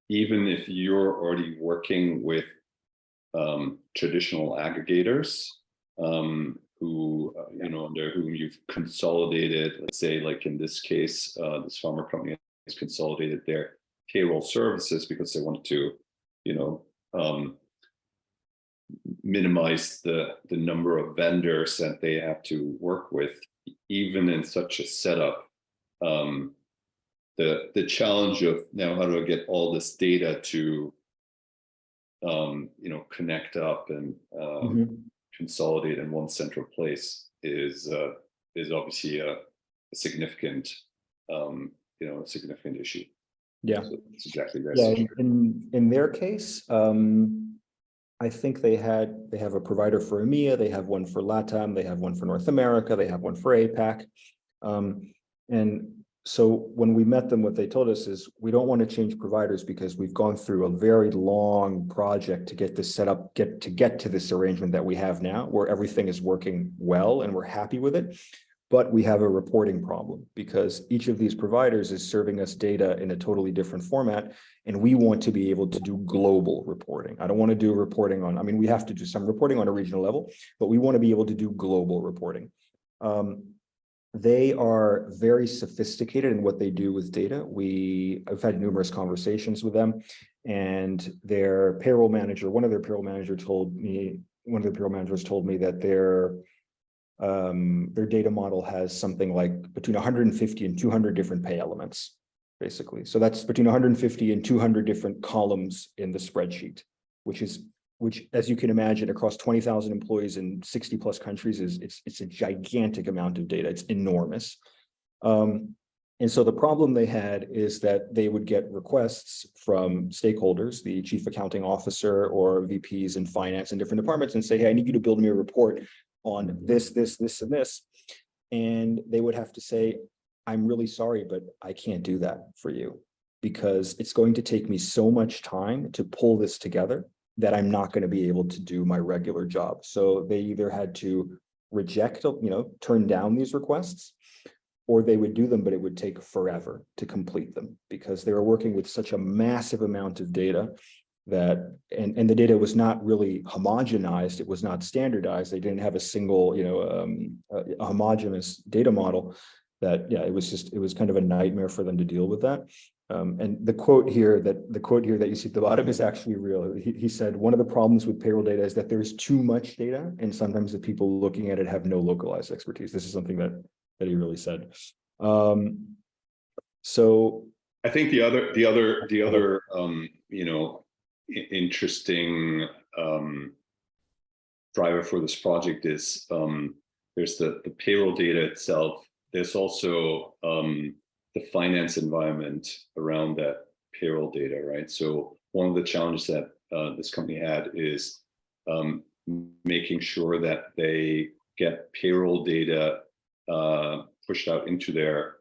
even if you're already working with traditional aggregators who under whom you've consolidated, let's say, like in this case, this pharma company has consolidated their payroll services because they wanted to, minimize the number of vendors that they have to work with. Even in such a setup, the challenge of now how do I get all this data to connect up and consolidate in one central place is obviously a significant significant issue. Yeah, so it's exactly that. Yeah, in their case, I think they have a provider for EMEA, they have one for LATAM, they have one for North America, they have one for APAC. And so when we met them, what they told us is we don't want to change providers because we've gone through a very long project to get this set up, get to this arrangement that we have now, where everything is working well and we're happy with it. But we have a reporting problem because each of these providers is serving us data in a totally different format. And we want to be able to do global reporting. I don't want to do reporting we have to do some reporting on a regional level, but we want to be able to do global reporting. They are very sophisticated in what they do with data. I've had numerous conversations with them, and one of their payroll managers told me that their data model has something like between 150 and 200 different pay elements, basically. So that's between 150 and 200 different columns in the spreadsheet, which, as you can imagine, across 20,000 employees in 60 plus countries it's a gigantic amount of data. It's enormous. And so the problem they had is that they would get requests from stakeholders, the chief accounting officer or VPs in finance and different departments, and say, hey, I need you to build me a report on this, and this. And they would have to say, I'm really sorry, but I can't do that for you because it's going to take me so much time to pull this together that I'm not going to be able to do my regular job. So they either had to reject, turn down these requests, or they would do them, but it would take forever to complete them because they were working with such a massive amount of data that, and the data was not really homogenized. It was not standardized. They didn't have a single, a homogeneous data model that, it was kind of a nightmare for them to deal with that. And the quote here that you see at the bottom is actually real. He said, one of the problems with payroll data is that there's too much data, and sometimes the people looking at it have no localized expertise. This is something that he really said. So I think the other interesting driver for this project is there's the payroll data itself. There's also the finance environment around that payroll data, right? So one of the challenges that this company had is making sure that they get payroll data pushed out into their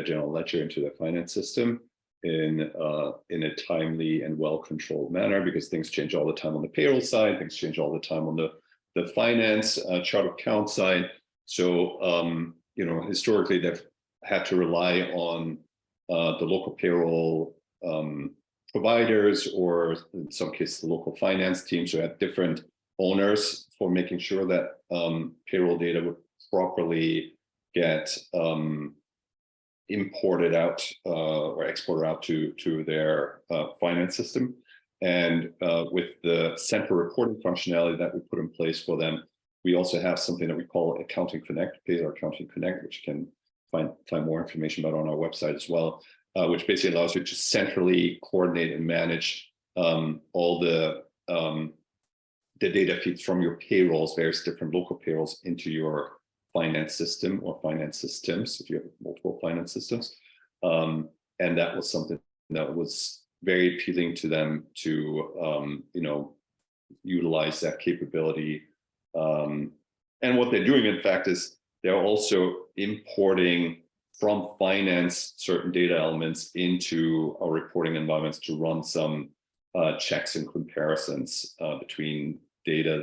general ledger, into their finance system, in a timely and well-controlled manner, because things change all the time on the payroll side, things change all the time on the finance chart of account side. So historically they've had to rely on the local payroll providers, or in some cases the local finance teams who had different owners for making sure that payroll data would properly get imported out or exported out to their finance system. And with the central reporting functionality that we put in place for them, we also have something that we call Accounting Connect, Payzaar Accounting Connect, which you can find more information about on our website as well, which basically allows you to centrally coordinate and manage all the data feeds from your payrolls, various different local payrolls, into your finance system or finance systems, if you have multiple finance systems. And that was something that was very appealing to them to utilize that capability. And what they're doing, in fact, is they're also importing from finance certain data elements into our reporting environments to run some checks and comparisons between data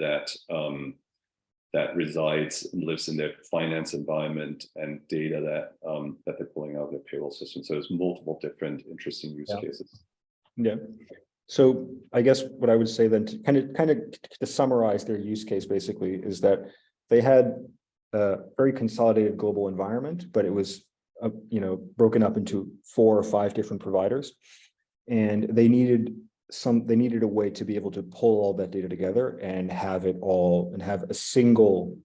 that resides and lives in their finance environment and data that they're pulling out of their payroll system. So there's multiple different interesting use cases. Yeah. So I guess what I would say then, to kind of to summarize their use case, basically, is that they had a very consolidated global environment, but it was broken up into 4 or 5 different providers, and they needed a way to be able to pull all that data together and have it all, and have a single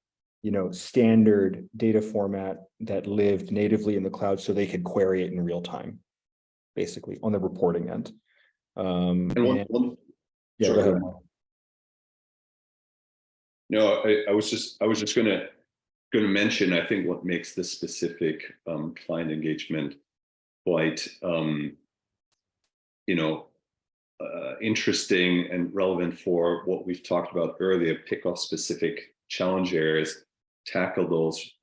standard data format that lived natively in the cloud, so they could query it in real time, basically on the reporting end. Go ahead. No, I was just going to mention, I think what makes this specific client engagement quite interesting and relevant for what we've talked about earlier: pick off specific challenge areas, tackle those,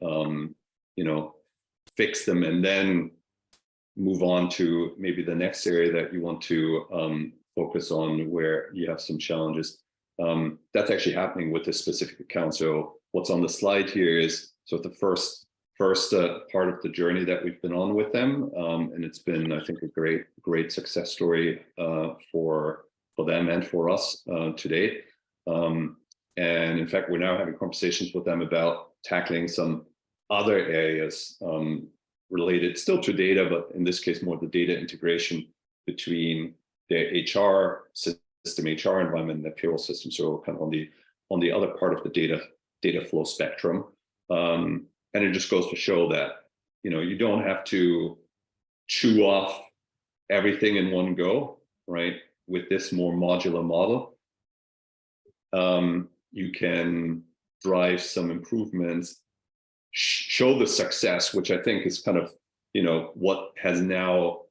fix them, and then move on to maybe the next area that you want to focus on where you have some challenges. That's actually happening with this specific account. So what's on the slide here is the first part of the journey that we've been on with them, and it's been, I think, a great success story for them and for us today. And in fact, we're now having conversations with them about tackling some other areas related still to data, but in this case more the data integration between their HR system, HR environment, and the payroll system. So kind of on the other part of the data flow spectrum. And it just goes to show that you don't have to chew off everything in one go, right? With this more modular model, you can drive some improvements, show the success, which I think is kind of what has now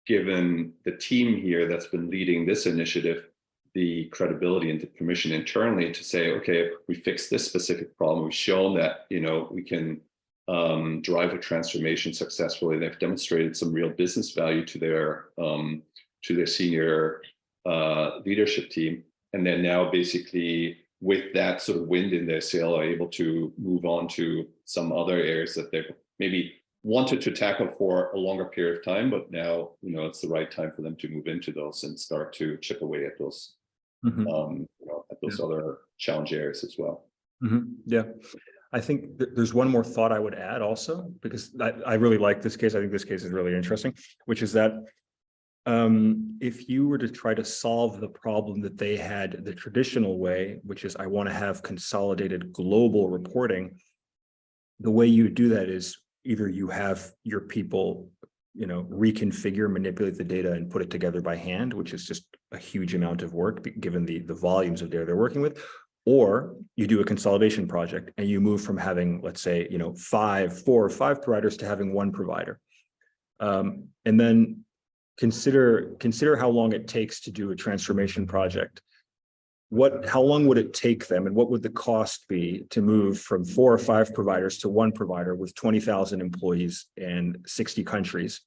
given the team here that's been leading this initiative the credibility and the permission internally to say, okay, we fixed this specific problem. We've shown that we can drive a transformation successfully. They've demonstrated some real business value to their senior leadership team, and then now basically with that sort of wind in their sail are able to move on to some other areas that they maybe wanted to tackle for a longer period of time, but now it's the right time for them to move into those and start to chip away at those other challenge areas as well. Yeah, I think there's one more thought I would add also, because I really like this case. I think this case is really interesting, which is that if you were to try to solve the problem that they had the traditional way, which is I want to have consolidated global reporting, the way you do that is either you have your people reconfigure, manipulate the data and put it together by hand, which is just a huge amount of work given the volumes of data they're working with, or you do a consolidation project and you move from having, let's say, 4 or 5 providers to having 1 provider. And then consider how long it takes to do a transformation project. How long would it take them, and what would the cost be to move from 4 or 5 providers to 1 provider with 20,000 employees and 60 countries?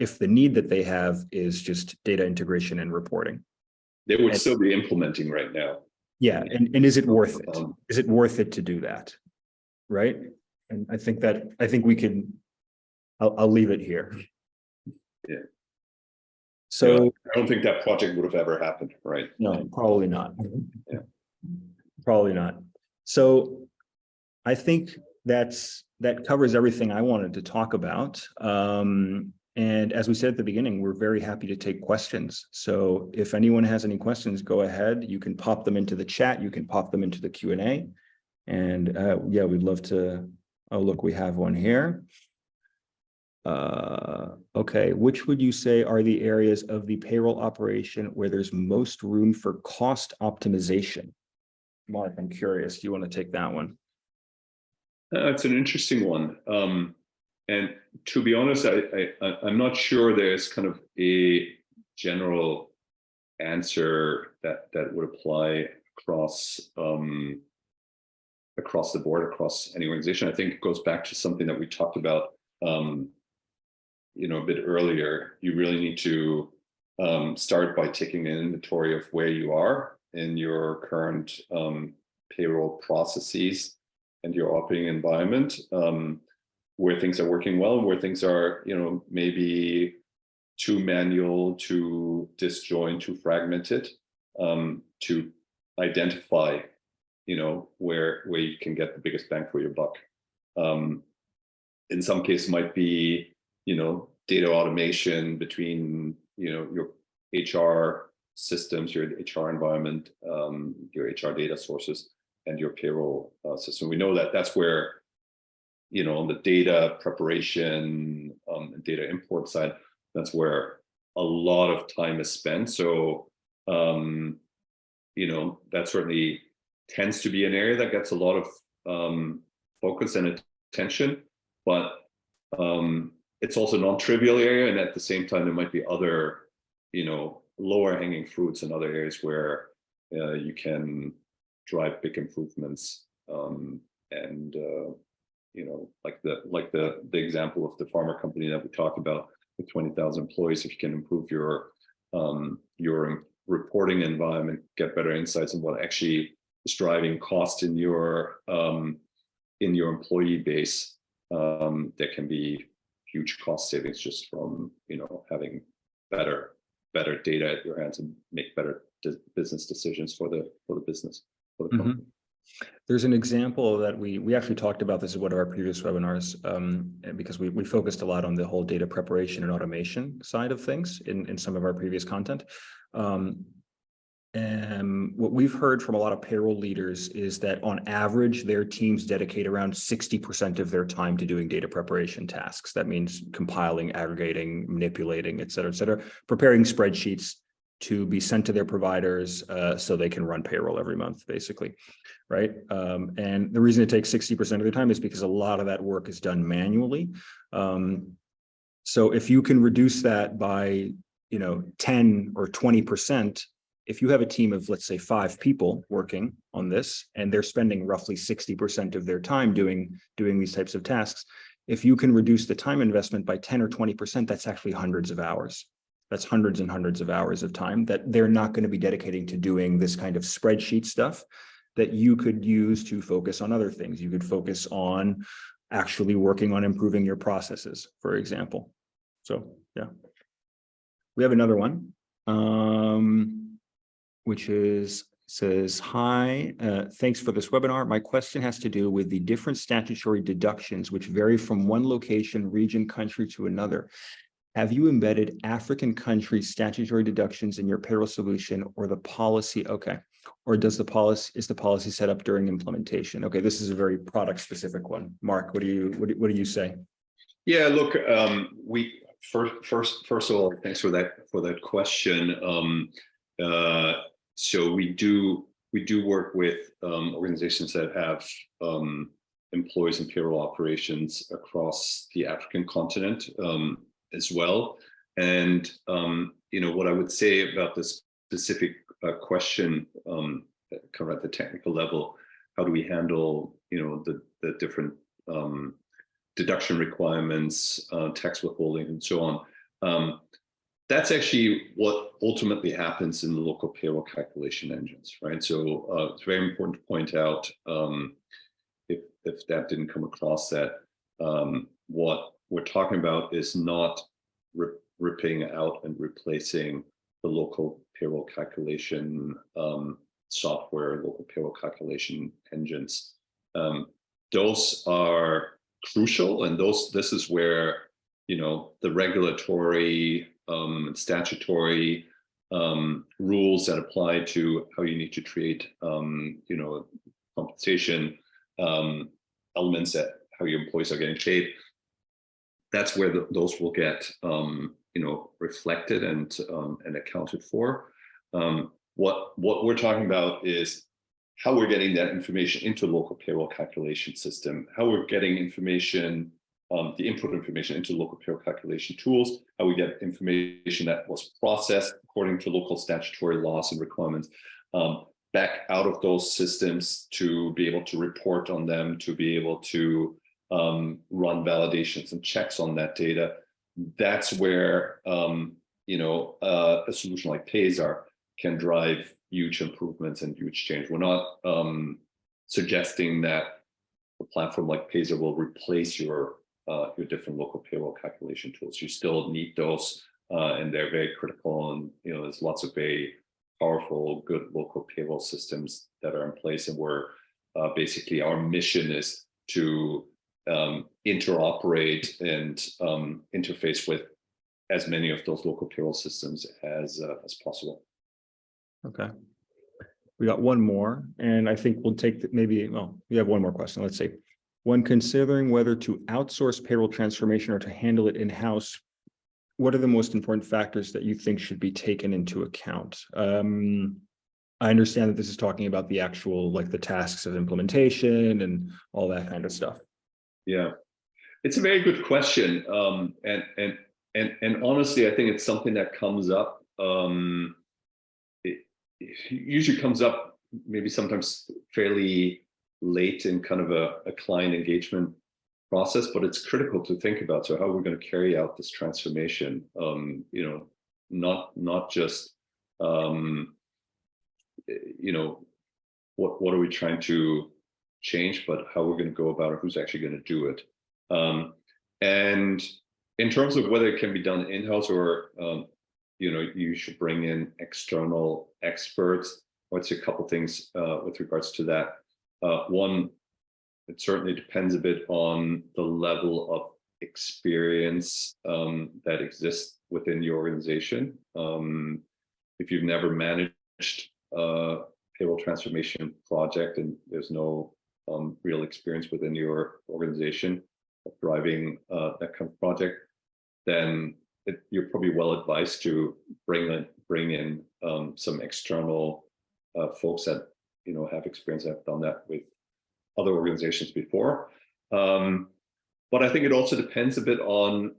if the need that they have is just data integration and reporting. They would still be implementing right now. Yeah, and is it worth it? Is it worth it to do that? Right? And I think we can, I'll leave it here. Yeah. So I don't think that project would have ever happened, right? no, probably not. Yeah. Probably not. So I think that covers everything I wanted to talk about. And as we said at the beginning, we're very happy to take questions. So if anyone has any questions, go ahead. You can pop them into the chat. You can pop them into the Q&A. And yeah, we'd love to. Oh, look, we have one here. Okay, which would you say are the areas of the payroll operation where there's most room for cost optimization? Mark, I'm curious. Do you want to take that one? It's an interesting one. And to be honest, I'm not sure there's kind of a general answer that would apply across across the board, across any organization. I think it goes back to something that we talked about, a bit earlier. You really need to start by taking an inventory of where you are in your current payroll processes and your operating environment, where things are working well and where things are, maybe too manual, too disjoint, too fragmented, to identify, where you can get the biggest bang for your buck. In some cases might be, data automation between, your HR systems, your HR environment, your HR data sources, and your payroll system. We know that that's where, on the data preparation and data import side, that's where a lot of time is spent. So, that certainly tends to be an area that gets a lot of focus and attention, but it's also a non-trivial area. And at the same time, there might be other, lower hanging fruits in other areas where you can drive big improvements. And like the example of the pharma company that we talked about with 20,000 employees, if you can improve your reporting environment, get better insights on what actually is driving cost in your employee base, there can be huge cost savings just from having better data at your hands and make better business decisions for the business, for the company. There's an example that we actually talked about this in one of our previous webinars, because we focused a lot on the whole data preparation and automation side of things in some of our previous content. And what we've heard from a lot of payroll leaders is that on average, their teams dedicate around 60% of their time to doing data preparation tasks. That means compiling, aggregating, manipulating, et cetera, preparing spreadsheets to be sent to their providers so they can run payroll every month, basically, right? And the reason it takes 60% of their time is because a lot of that work is done manually. So if you can reduce that by 10 or 20%, if you have a team of, let's say, 5 people working on this, and they're spending roughly 60% of their time doing these types of tasks, if you can reduce the time investment by 10 or 20%, that's actually hundreds of hours. That's hundreds and hundreds of hours of time that they're not going to be dedicating to doing this kind of spreadsheet stuff that you could use to focus on other things. You could focus on actually working on improving your processes, for example. So, yeah. We have another one. Which says, hi, thanks for this webinar. My question has to do with the different statutory deductions, which vary from one location, region, country to another. Have you embedded African country statutory deductions in your payroll solution or the policy? Okay. Or is the policy set up during implementation? Okay, this is a very product specific one. Mark, what do you say? Yeah, look, we first of all, thanks for that question. So we do work with organizations that have employees and payroll operations across the African continent as well. And what I would say about this specific question, kind of at the technical level, how do we handle the different deduction requirements, tax withholding, and so on? That's actually what ultimately happens in the local payroll calculation engines, right? So it's very important to point out, if that didn't come across, that what we're talking about is not ripping out and replacing the local payroll calculation software, local payroll calculation engines. Those are crucial, and this is where, you know, the regulatory statutory rules that apply to how you need to treat you know, compensation elements, that how your employees are getting paid. That's where those will get you know, reflected and accounted for. What we're talking about is how we're getting that information into the local payroll calculation system, how we're getting information, the input information into local payroll calculation tools, how we get information that was processed according to local statutory laws and requirements back out of those systems to be able to report on them, to be able to run validations and checks on that data. That's where you know, a solution like Payzaar can drive huge improvements and huge change. We're not suggesting that a platform like Payzaar will replace your different local payroll calculation tools. You still need those, and they're very critical. And you know, there's lots of very powerful, good local payroll systems that are in place, and we're basically, our mission is to interoperate and interface with as many of those local payroll systems as possible. Okay. We got one more, and I think we'll take maybe, well, we have one more question. Let's see. When considering whether to outsource payroll transformation or to handle it in-house, what are the most important factors that you think should be taken into account? I understand that this is talking about the actual, like the tasks of implementation and all that kind of stuff. Yeah, it's a very good question. And honestly, I think it's something that comes up. It usually comes up maybe sometimes fairly late in kind of a client engagement process, but it's critical to think about. So how we're going to carry out this transformation, you know, not just, you know, what are we trying to change, but how we're going to go about it, who's actually going to do it. And in terms of whether it can be done in-house or, you know, you should bring in external experts, I would say a couple things with regards to that. One, it certainly depends a bit on the level of experience that exists within your organization. If you've never managed a payroll transformation project and there's no real experience within your organization of driving that kind of project, then you're probably well advised to bring in some external folks that, you know, have experience, have done that with other organizations before. But I think it also depends a bit on,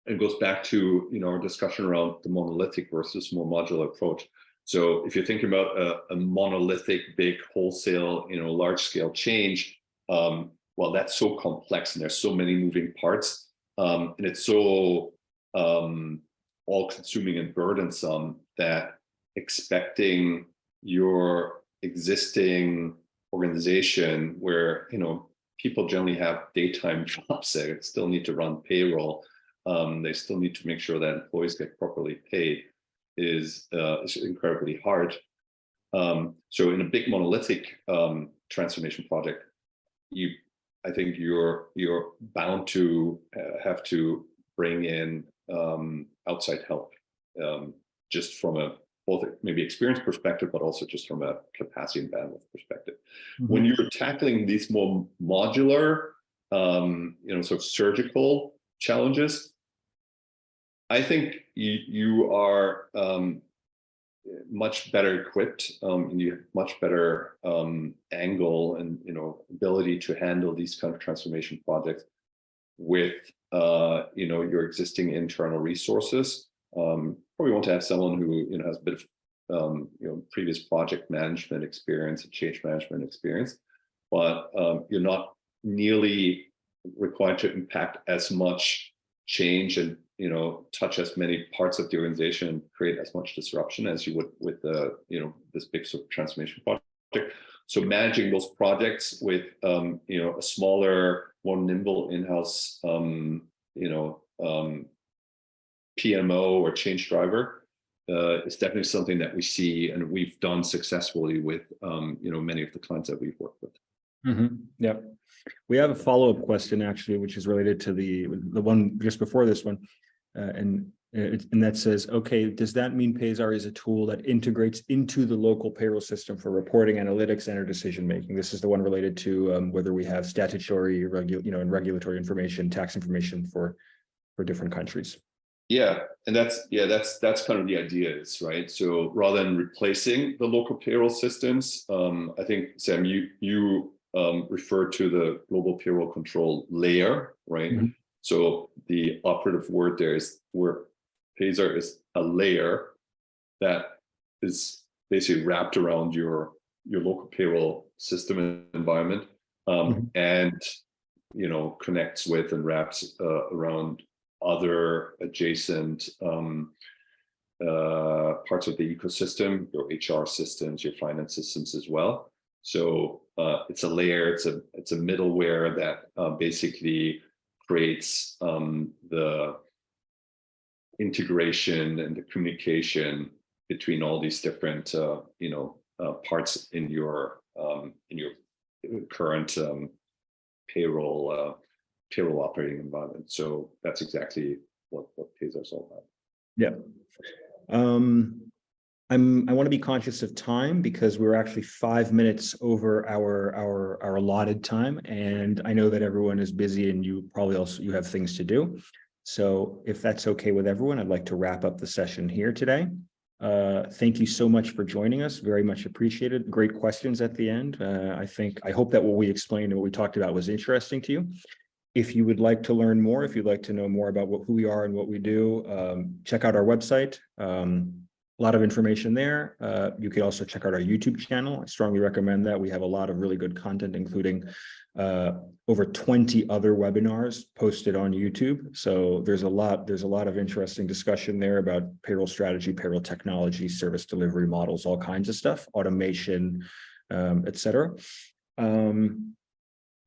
it goes back to, you know, our discussion around the monolithic versus more modular approach. So if you're thinking about a monolithic, big wholesale, you know, large scale change, well, that's so complex and there's so many moving parts, and it's so all consuming and burdensome that expecting your existing organization where, you know, people generally have daytime jobs, they still need to run payroll, they still need to make sure that employees get properly paid, is incredibly hard. So in a big monolithic transformation project, I think you're bound to have to bring in outside help, just from a both maybe experience perspective, but also just from a capacity and bandwidth perspective. Mm-hmm. When you're tackling these more modular, you know, sort of surgical challenges, I think you are much better equipped, and you have much better angle and, you know, ability to handle these kind of transformation projects with you know, your existing internal resources. Probably want to have someone who, you know, has a bit of you know, previous project management experience and change management experience, but you're not nearly required to impact as much change and touch as many parts of the organization and create as much disruption as you would with this big sort of transformation project. So managing those projects with a smaller, more nimble in-house PMO or change driver is definitely something that we see and we've done successfully with many of the clients that we've worked with. Yeah, we have a follow-up question actually, which is related to the one just before this one, and that says, okay, does that mean Payzaar is a tool that integrates into the local payroll system for reporting, analytics, and decision making? This is the one related to whether we have statutory, and regulatory information, tax information for different countries. Yeah, and that's kind of the idea is, right? So rather than replacing the local payroll systems, I think, Sam, you refer to the Global Payroll Control Layer, right? Mm-hmm. So the operative word there is where Payzaar is a layer that is basically wrapped around your local payroll system and environment, and connects with and wraps around other adjacent parts of the ecosystem, your HR systems, your finance systems as well. So it's a layer, it's a middleware that basically creates the integration and the communication between all these different parts in your current payroll operating environment. So that's exactly what Payzaar is all about. Yeah. I want to be conscious of time because we're actually 5 minutes over our allotted time, and I know that everyone is busy and you probably you have things to do. So if that's okay with everyone, I'd like to wrap up the session here today. Thank you so much for joining us. Very much appreciated. Great questions at the end. I hope that what we explained and what we talked about was interesting to you. If you would like to learn more, if you'd like to know more about who we are and what we do, check out our website. A lot of information there. You could also check out our YouTube channel. I strongly recommend that. We have a lot of really good content, including over 20 other webinars posted on YouTube. So there's a lot of interesting discussion there about payroll strategy, payroll technology, service delivery models, all kinds of stuff, automation, etc.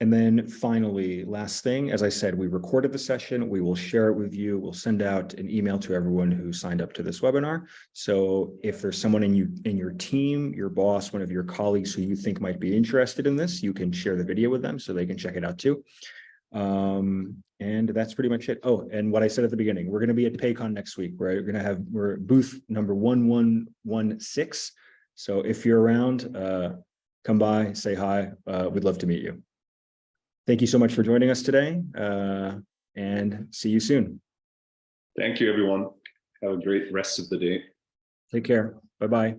And then finally, last thing, as I said, we recorded the session. We will share it with you. We'll send out an email to everyone who signed up to this webinar. So if there's someone in your team, your boss, one of your colleagues who you think might be interested in this, you can share the video with them so they can check it out too. And that's pretty much it. Oh, and what I said at the beginning, we're going to be at PayCon next week, right? We're booth number 1116. So if you're around, come by, say hi. We'd love to meet you. Thank you so much for joining us today, and see you soon. Thank you, everyone. Have a great rest of the day. Take care. Bye-bye.